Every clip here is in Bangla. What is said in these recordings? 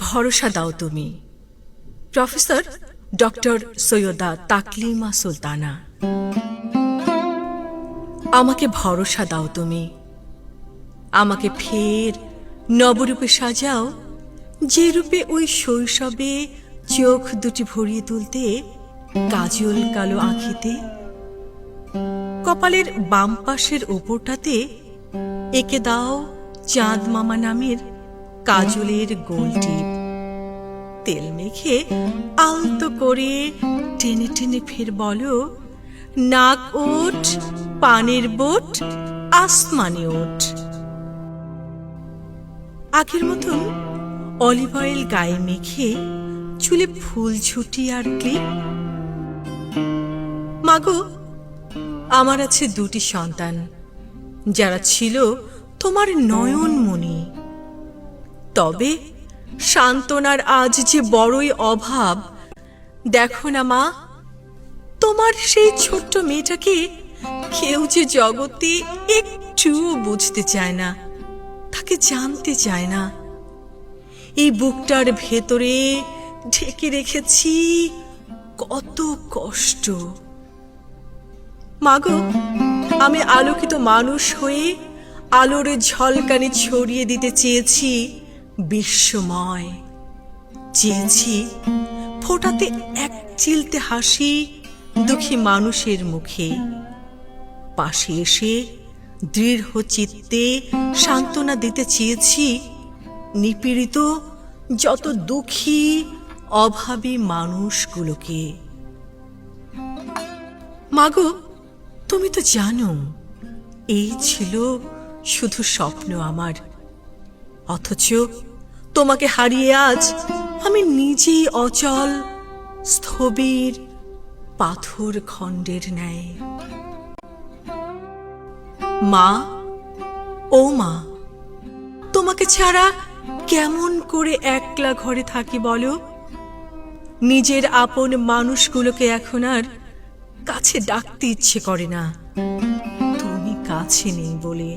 ভরসা দাও তুমি। Professor doctor Syeda Taklima Sultana. আমাকে ভরসা দাও তুমি, আমাকে ফের নবরূপে সাজাও, যে রূপে ওই শৈশবে চোখ দুটি ভরিয়ে তুলতে কাজল কালো আঁখিতে, কপালের বাম পাশের ওপরটাতে এঁকে দাও চাঁদ মামা নামের কাজলের গোল টিপ, তেল মেখে আলতো করে টেনে টেনে ফের বলো, নাক ওঠ, পানের বোট, আসমানি ওঠ। আগের মতন অলিভ অয়েল গায়ে মেখে চুলে ফুল ঝুটি আর ক্লিপ। মাগো, আমার আছে দুটি সন্তান, যারা ছিল তোমার নয়নমণি। তবে সান্ত্বনার আজ যে বড়ই অভাব। দেখো না মা, তোমার সেই ছোট্ট মেয়েটাকে কেউ যে জগতে একটুও বুঝতে চায় না, তাকে জানতে চায় না। এই বুকটার ভেতরে ঢেকে রেখেছি কত কষ্ট। মাগো, আমি আলোকিত মানুষ হয়ে আলোর ঝলকানি ছড়িয়ে দিতে চেয়েছি বিশ্বময়। চেয়েছি ফোটাতে এক চিলতে হাসি দুঃখী মানুষের মুখে, পাশে এসে দৃঢ় চিত্তে সান্ত্বনা দিতে চেয়েছি নিপীড়িত যত দুঃখী অভাবী মানুষগুলোকে। মাগো, তুমি তো জানো এই ছিল শুধু স্বপ্ন আমার, অথচ তোমাকে হারিয়ে আজ আমি নিজেই অচল স্থবির পাথর খণ্ডের ন্যায়। মা, ও মা, তোমাকে ছাড়া কেমন করে একলা ঘরে থাকি বলো? নিজের আপন মানুষগুলোকে এখন আর কাছে ডাকতে ইচ্ছে করে না, তুমি কাছে নেই বলে।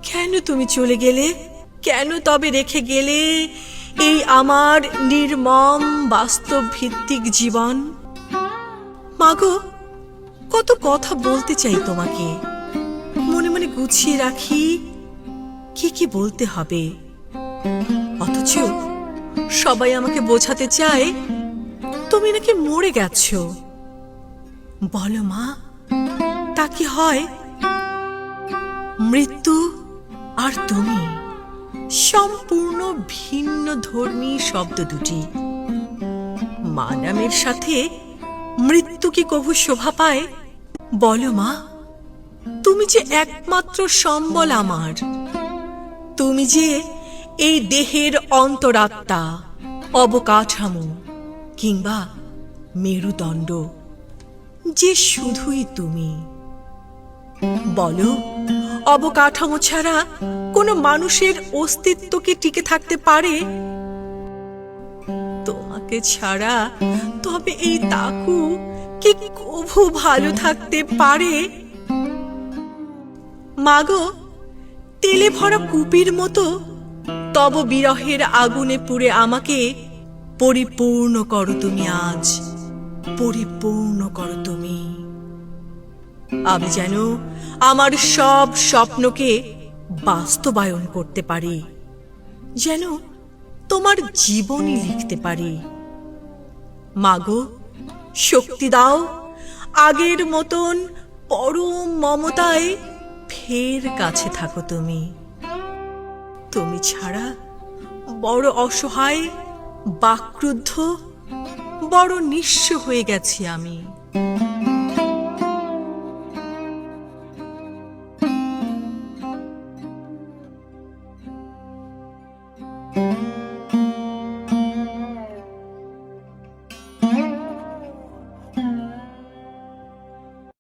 কেন তুমি চলে গেলে? কেন তবে রেখে গেলে এই আমার নির্মম বাস্তব ভিত্তিক জীবন? মাগো, কত কথা বলতে চাই তোমাকে, মনে মনে গুছিয়ে রাখি কি কি বলতে হবে, অথচ সবাই আমাকে বোঝাতে চায় তুমি নাকি মরে গেছো। বলো মা, তা কি হয়? মৃত্যু আর তুমি সম্পূর্ণ ভিন্ন ধর্মী শব্দ দুটি। মা নামের সাথে মৃত্যু কি কভু শোভা পায়? বলো মা, তুমি যে একমাত্র সম্বল আমার, তুমি যে এই দেহের অন্তরাত্মা, অবকাঠামো কিংবা মেরুদণ্ড, যে শুধুই তুমি। বলো, অবকাঠামো ছাড়া কোনো মানুষের অস্তিত্ব কি টিকে থাকতে পারে? তোমাকে ছাড়া তবে এই তাকু কি কভু ভালো থাকতে পারে? মাগো, তেলে ভরা কুপির মতো তব বিরহের আগুনে পুড়ে আমাকে পরিপূর্ণ করো তুমি আজ, পরিপূর্ণ করো তুমি। আমি যেন আমার সব স্বপ্নকে বাস্তবায়ন করতে পারি, যেন তোমার জীবনই লিখতে পারি। মাগো, শক্তি দাও, আগের মতন পরম মমতায় ফের কাছে থাকো তুমি। তুমি ছাড়া বড় অসহায়, বাকরুদ্ধ, বড় নিঃস্ব হয়ে গেছি আমি।